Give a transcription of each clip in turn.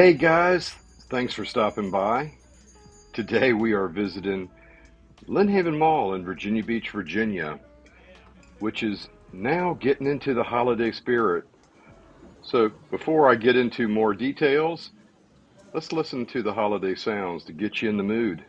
Hey guys, thanks for stopping by. Today we are visiting Lynnhaven Mall in Virginia Beach, Virginia, which is now getting into the holiday spirit. So before I get into more details, let's listen to the holiday sounds to get you in the mood.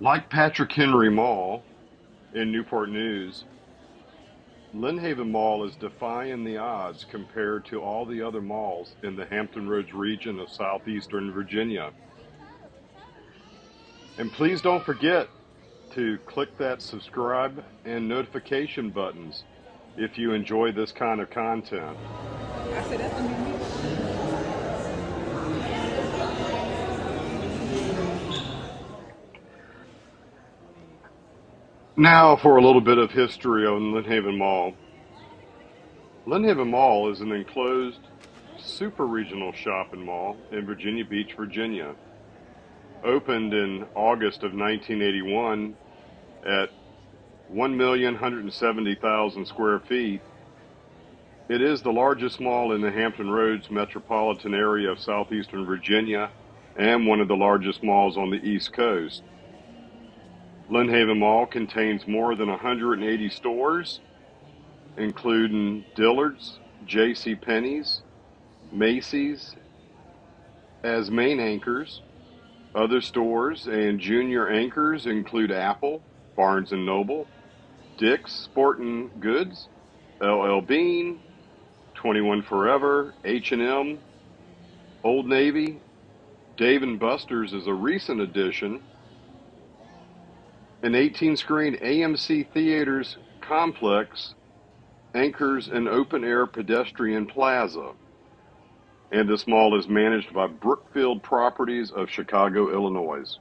Like Patrick Henry Mall in Newport News, Lynnhaven Mall is defying the odds compared to all the other malls in the Hampton Roads region of southeastern Virginia. And please don't forget to click that subscribe and notification buttons if you enjoy this kind of content. Now for a little bit of history on Lynnhaven Mall. Lynnhaven Mall is an enclosed super regional shopping mall in Virginia Beach, Virginia. Opened in August of 1981 at 1,170,000 square feet, it is the largest mall in the Hampton Roads metropolitan area of southeastern Virginia and one of the largest malls on the East Coast. Lynnhaven Mall contains more than 180 stores, including Dillard's, J.C. Penney's, Macy's as main anchors. Other stores and junior anchors include Apple, Barnes & Noble, Dick's Sporting Goods, LL Bean, 21 Forever, H&M, Old Navy. Dave & Buster's is a recent addition. An 18-screen AMC Theaters complex anchors an open-air pedestrian plaza. And this mall is managed by Brookfield Properties of Chicago, Illinois.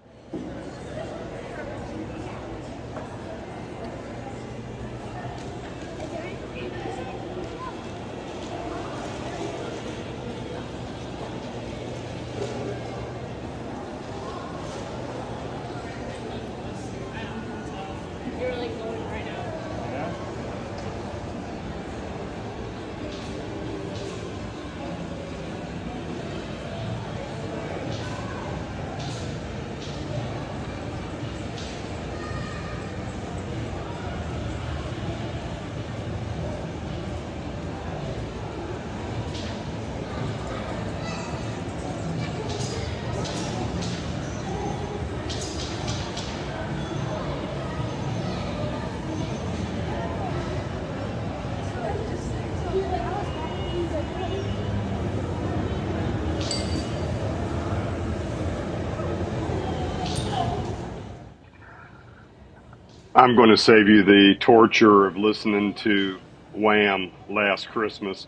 I'm going to save you the torture of listening to Wham last Christmas.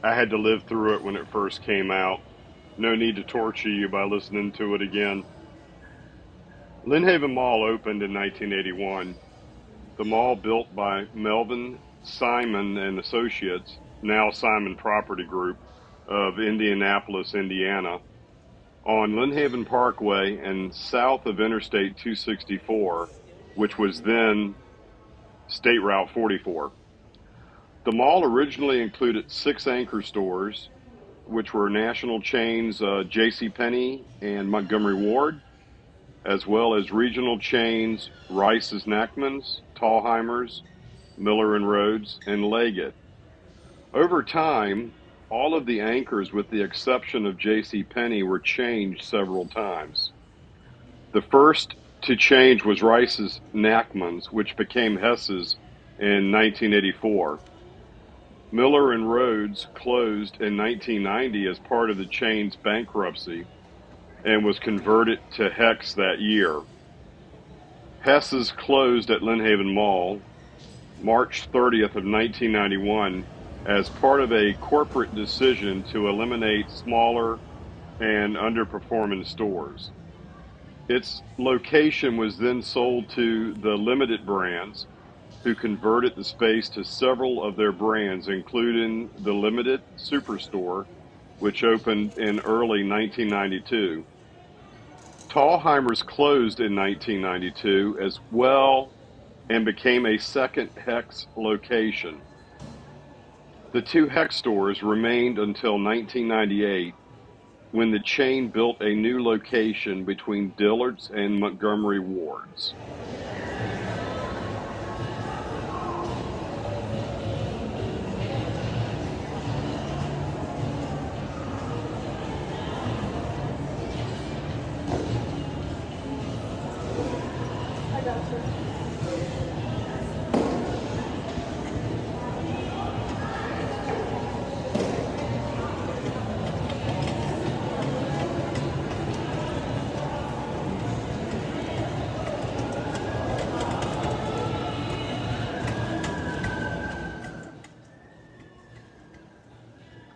I had to live through it when it first came out. No need to torture you by listening to it again. Lynnhaven Mall opened in 1981. The mall, built by Melvin Simon and Associates, now Simon Property Group of Indianapolis, Indiana, on Lynnhaven Parkway and south of Interstate 264, which was then State Route 44. The mall originally included 6 anchor stores, which were national chains J.C. Penney and Montgomery Ward, as well as regional chains Rice's Nachmans, Tallheimers, Miller and Rhodes, and Leggett. Over time, all of the anchors, with the exception of J.C. Penney, were changed several times. The first to change was Rice's Nachmans, which became Hess's in 1984. Miller and Rhodes closed in 1990 as part of the chain's bankruptcy and was converted to Hex that year. Hess's closed at Lynnhaven Mall March 30th of 1991 as part of a corporate decision to eliminate smaller and underperforming stores. Its location was then sold to the Limited Brands, who converted the space to several of their brands, including the Limited Superstore, which opened in early 1992. Tallheimers closed in 1992 as well and became a second Hex location. The two Hex stores remained until 1998, when the chain built a new location between Dillard's and Montgomery wards.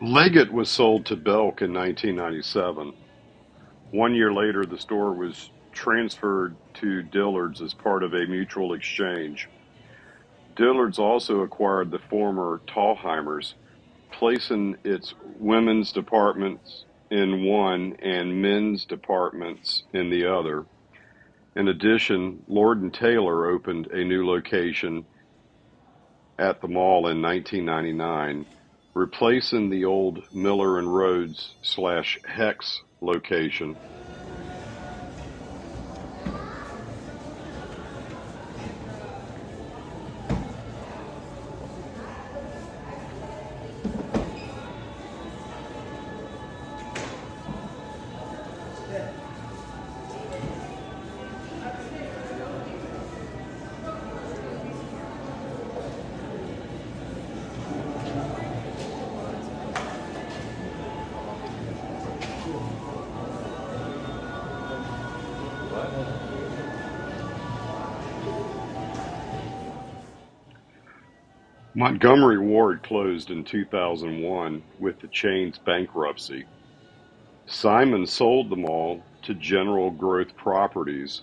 Leggett was sold to Belk in 1997. 1 year later, the store was transferred to Dillard's as part of a mutual exchange. Dillard's also acquired the former Tallheimers, placing its women's departments in one and men's departments in the other. In addition, Lord & Taylor opened a new location at the mall in 1999, replacing the old Miller and Rhodes / Hex location. Montgomery Ward closed in 2001 with the chain's bankruptcy. Simon sold the mall to General Growth Properties,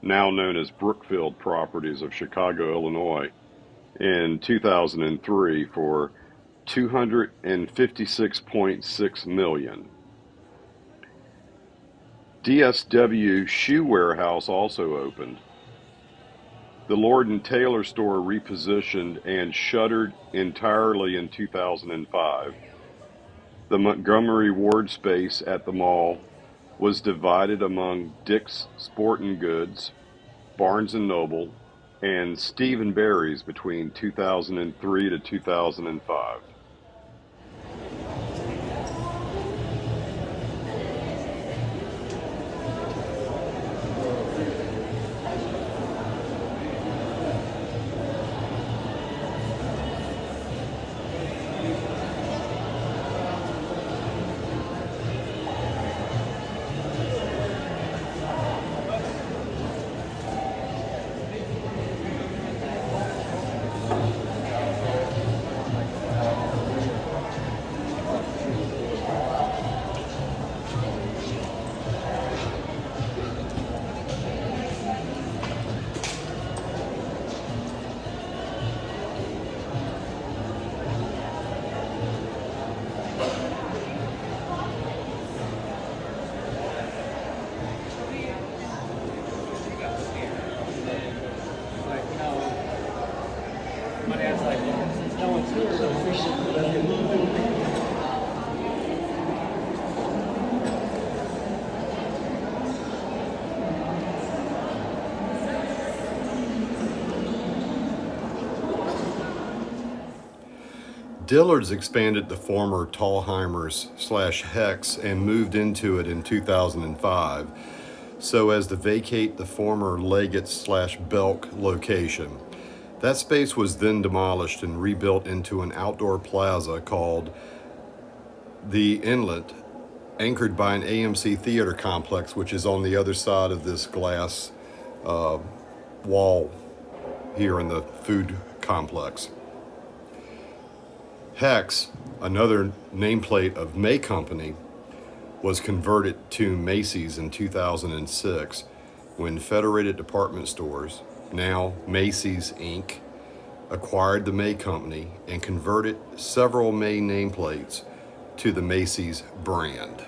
now known as Brookfield Properties of Chicago, Illinois, in 2003 for $256.6 million. DSW Shoe Warehouse also opened. The Lord & Taylor store repositioned and shuttered entirely in 2005. The Montgomery Ward space at the mall was divided among Dick's Sporting Goods, Barnes & Noble, and Steve & Barry's between 2003 to 2005. Dillard's expanded the former Tallheimers/Hex and moved into it in 2005 so as to vacate the former Leggett/Belk location. That space was then demolished and rebuilt into an outdoor plaza called the Inlet, anchored by an AMC theater complex, which is on the other side of this glass wall here in the food complex. Hex, another nameplate of May Company, was converted to Macy's in 2006 when Federated Department Stores, now Macy's Inc., acquired the May Company and converted several May nameplates to the Macy's brand.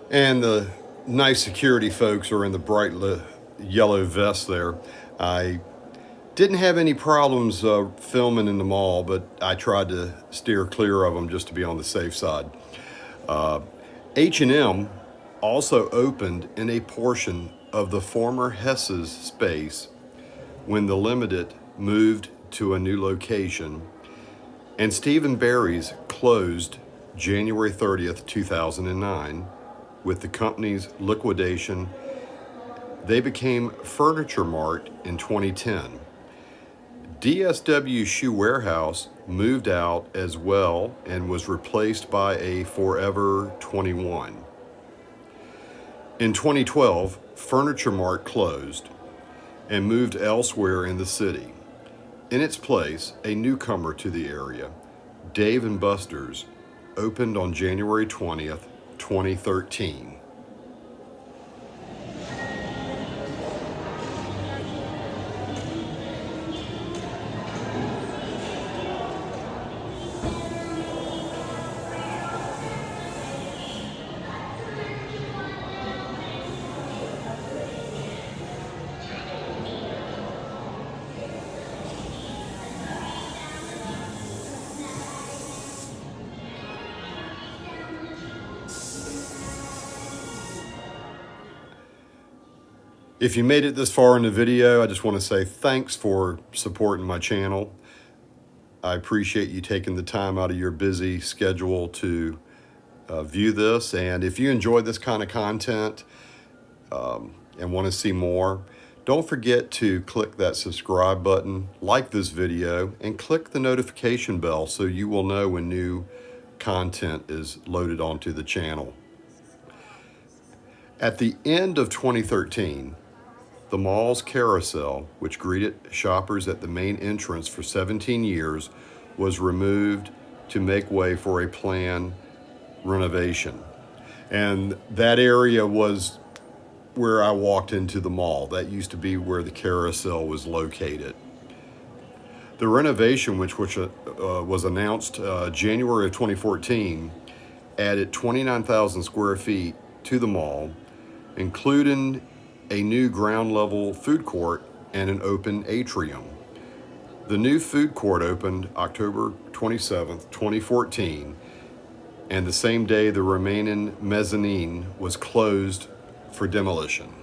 And the nice security folks are in the bright yellow vest there. I didn't have any problems filming in the mall, but I tried to steer clear of them just to be on the safe side. H&M also opened in a portion of the former Hess's space when the Limited moved to a new location, and Steve & Barry's closed January 30th, 2009. With the company's liquidation, they became Furniture Mart in 2010. DSW Shoe Warehouse moved out as well and was replaced by a Forever 21. In 2012, Furniture Mart closed and moved elsewhere in the city. In its place, a newcomer to the area, Dave & Buster's, opened on January 20th, 2013. If you made it this far in the video, I just want to say thanks for supporting my channel. I appreciate you taking the time out of your busy schedule to view this. And if you enjoy this kind of content and want to see more, don't forget to click that subscribe button, like this video, and click the notification bell so you will know when new content is loaded onto the channel. At the end of 2013, the mall's carousel, which greeted shoppers at the main entrance for 17 years, was removed to make way for a planned renovation. And that area was where I walked into the mall. That used to be where the carousel was located. The renovation, which was announced January of 2014, added 29,000 square feet to the mall, including a new ground level food court and an open atrium. The new food court opened October 27th, 2014, and the same day the remaining mezzanine was closed for demolition.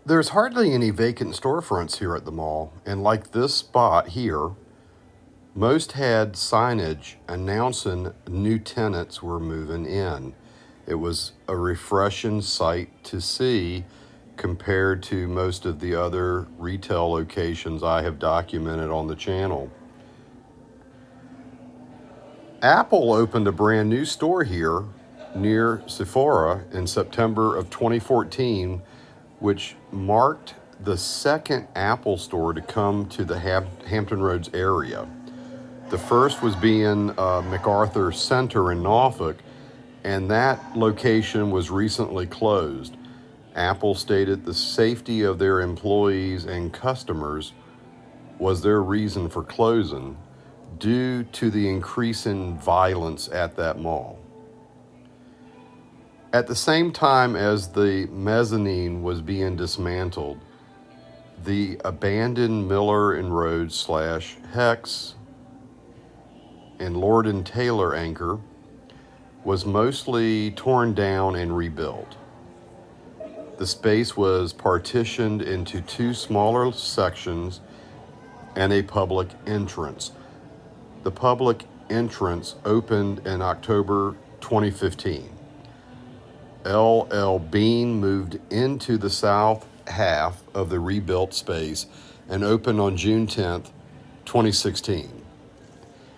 There's hardly any vacant storefronts here at the mall, and like this spot here, most had signage announcing new tenants were moving in. It was a refreshing sight to see compared to most of the other retail locations I have documented on the channel. Apple opened a brand new store here near Sephora in September of 2014, which marked the second Apple store to come to the Hampton Roads area. The first was being MacArthur Center in Norfolk, and that location was recently closed. Apple stated the safety of their employees and customers was their reason for closing due to the increasing violence at that mall. At the same time as the mezzanine was being dismantled, the abandoned Miller and Rhodes / Hex and Lord and Taylor anchor was mostly torn down and rebuilt. The space was partitioned into two smaller sections and a public entrance. The public entrance opened in October 2015. L.L. Bean moved into the south half of the rebuilt space and opened on June 10th, 2016.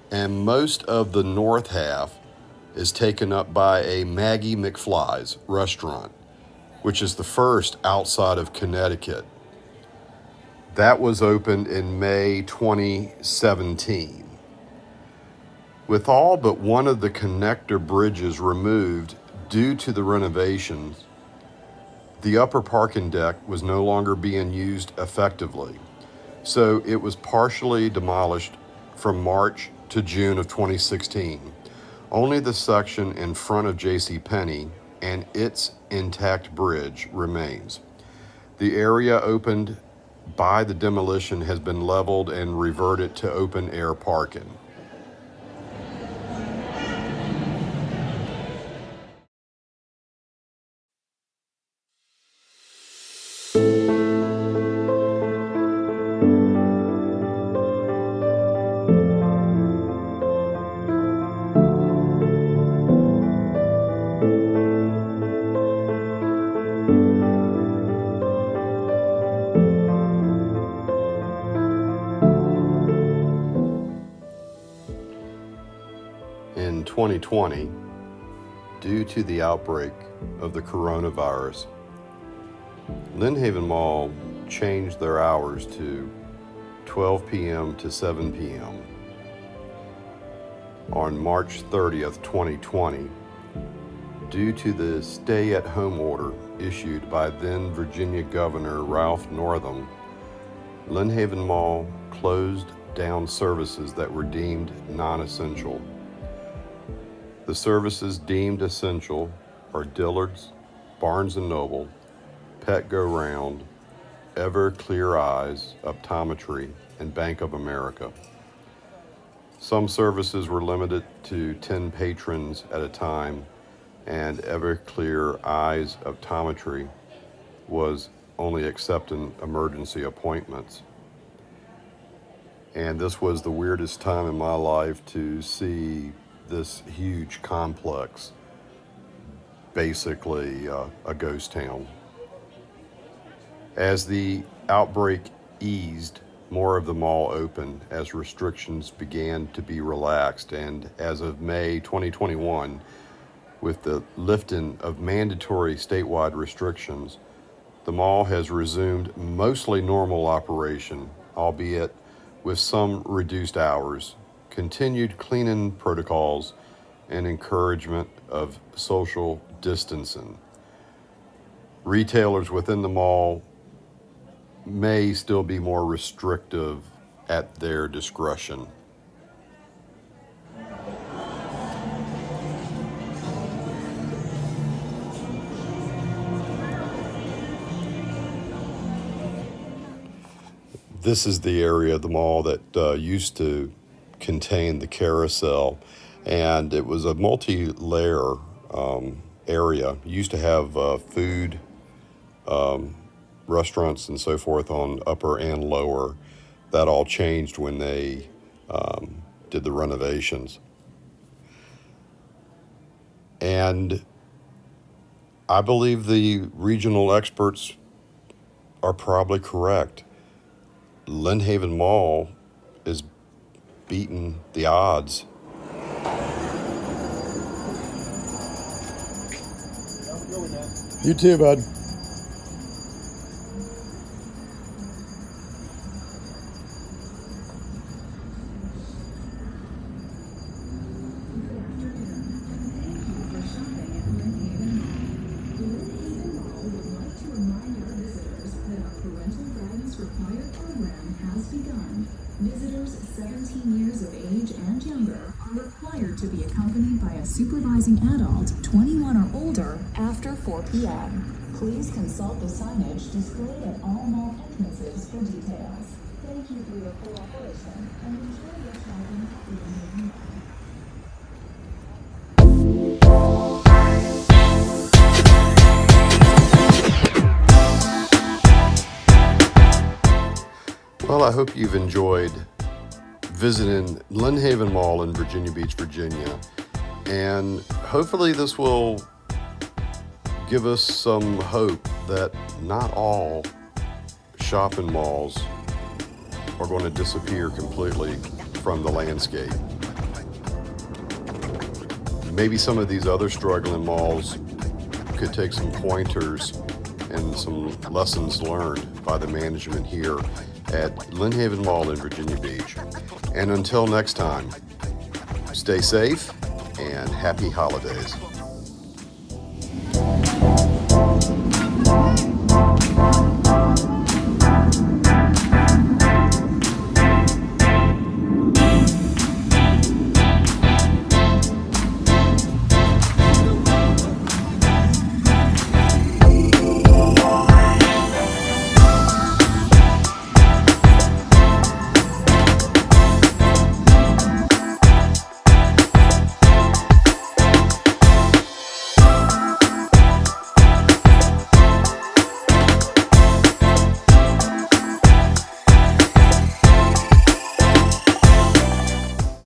And most of the north half is taken up by a Maggie McFly's restaurant, which is the first outside of Connecticut. That was opened in May 2017. With all but one of the connector bridges removed due to the renovations, the upper parking deck was no longer being used effectively, so it was partially demolished from March to June of 2016. Only the section in front of JCPenney and its intact bridge remains. The area opened by the demolition has been leveled and reverted to open air parking. In 2020, due to the outbreak of the coronavirus, Lynnhaven Mall changed their hours to 12 p.m. to 7 p.m. on March 30th, 2020, due to the stay-at-home order issued by then Virginia Governor Ralph Northam. Lynnhaven Mall closed down services that were deemed non-essential. The services deemed essential are Dillard's, Barnes & Noble, Pet Go Round, Everclear Eyes, Optometry, and Bank of America. Some services were limited to 10 patrons at a time, and Everclear Eyes Optometry was only accepting emergency appointments. And this was the weirdest time in my life to see this huge complex, basically a ghost town. As the outbreak eased, more of the mall opened as restrictions began to be relaxed, and as of May 2021, with the lifting of mandatory statewide restrictions, the mall has resumed mostly normal operation, albeit with some reduced hours, continued cleaning protocols, and encouragement of social distancing. Retailers within the mall may still be more restrictive at their discretion. This is the area of the mall that used to contain the carousel, and it was a multi-layer area. It used to have food restaurants and so forth on Upper and Lower. That all changed when they did the renovations. And I believe the regional experts are probably correct. Lynnhaven Mall is beating the odds. You too, bud. Visitors 17 years of age and younger are required to be accompanied by a supervising adult 21 or older after 4 p.m. Please consult the signage displayed at all mall entrances for details. Thank you for your cooperation and enjoy your shopping at Lynnhaven Mall. Well, I hope you've enjoyed visiting Lynnhaven Mall in Virginia Beach, Virginia. And hopefully this will give us some hope that not all shopping malls are going to disappear completely from the landscape. Maybe some of these other struggling malls could take some pointers and some lessons learned by the management here at Lynnhaven Mall in Virginia Beach. And until next time, stay safe and happy holidays.